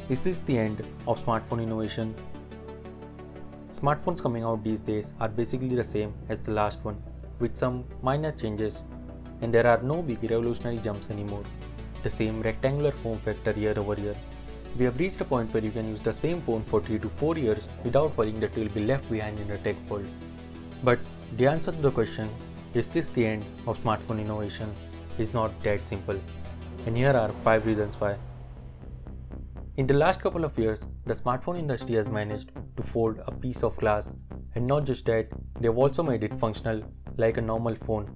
Is this the end of smartphone innovation? Smartphones coming out these days are basically the same as the last one, with some minor changes, and there are no big revolutionary jumps anymore. The same rectangular form factor year over year. We have reached a point where you can use the same phone for 3 to 4 years without worrying that you will be left behind in the tech world. But the answer to the question, is this the end of smartphone innovation, is not that simple. And here are 5 reasons why. In the last couple of years, the smartphone industry has managed to fold a piece of glass, and not just that, they have also made it functional like a normal phone.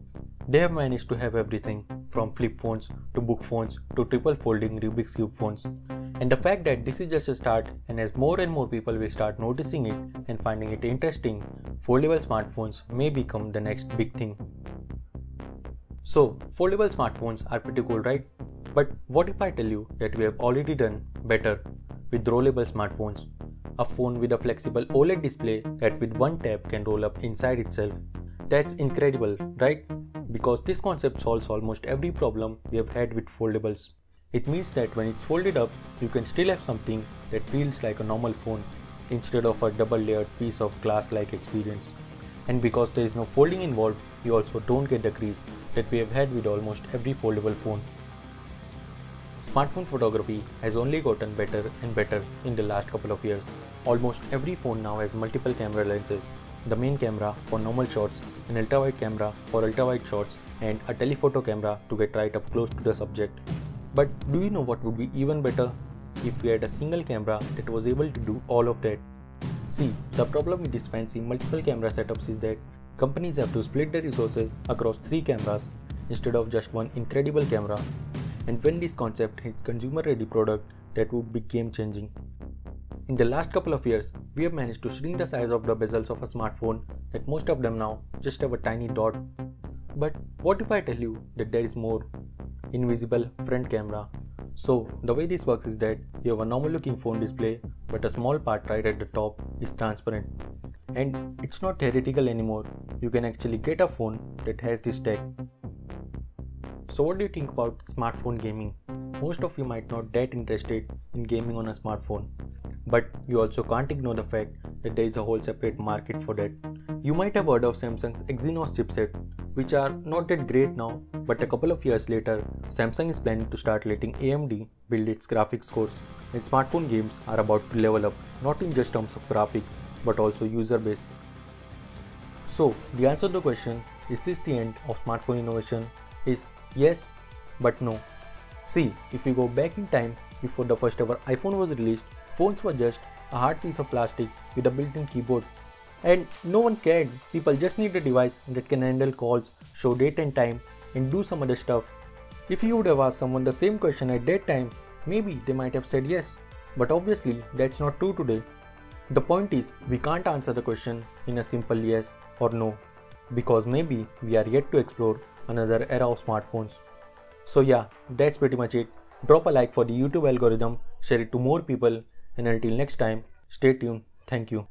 They have managed to have everything from flip phones to book phones to triple folding Rubik's Cube phones. And the fact that this is just a start, and as more and more people will start noticing it and finding it interesting, foldable smartphones may become the next big thing. So, foldable smartphones are pretty cool, right? But what if I tell you that we have already done better with rollable smartphones? A phone with a flexible OLED display that with one tap can roll up inside itself. That's incredible, right? Because this concept solves almost every problem we have had with foldables. It means that when it's folded up, you can still have something that feels like a normal phone instead of a double layered piece of glass-like experience. And because there is no folding involved, you also don't get the crease that we have had with almost every foldable phone. Smartphone photography has only gotten better and better in the last couple of years. Almost every phone now has multiple camera lenses, the main camera for normal shots, an ultra-wide camera for ultra-wide shots, and a telephoto camera to get right up close to the subject. But do you know what would be even better? If we had a single camera that was able to do all of that. See, the problem with these fancy multiple camera setups is that companies have to split their resources across 3 cameras instead of just one incredible camera. And when this concept hits consumer-ready product, that would be game-changing. In the last couple of years, we have managed to shrink the size of the bezels of a smartphone that most of them now just have a tiny dot. But what if I tell you that there is more? Invisible front camera. So the way this works is that you have a normal looking phone display, but a small part right at the top is transparent. And it's not theoretical anymore, you can actually get a phone that has this tech. So what do you think about smartphone gaming? Most of you might not that interested in gaming on a smartphone, but you also can't ignore the fact that there is a whole separate market for that. You might have heard of Samsung's Exynos chipset, which are not that great now, but a couple of years later, Samsung is planning to start letting AMD build its graphics cores, and smartphone games are about to level up, not in just terms of graphics, but also user base. So the answer to the question, is this the end of smartphone innovation, is yes, but no. See, if you go back in time, before the first ever iPhone was released, phones were just a hard piece of plastic with a built-in keyboard. And no one cared, people just need a device that can handle calls, show date and time, and do some other stuff. If you would have asked someone the same question at that time, maybe they might have said yes. But obviously, that's not true today. The point is, we can't answer the question in a simple yes or no, because maybe we are yet to explore another era of smartphones. So yeah, that's pretty much it. Drop a like for the YouTube algorithm, share it to more people, and until next time, stay tuned. Thank you.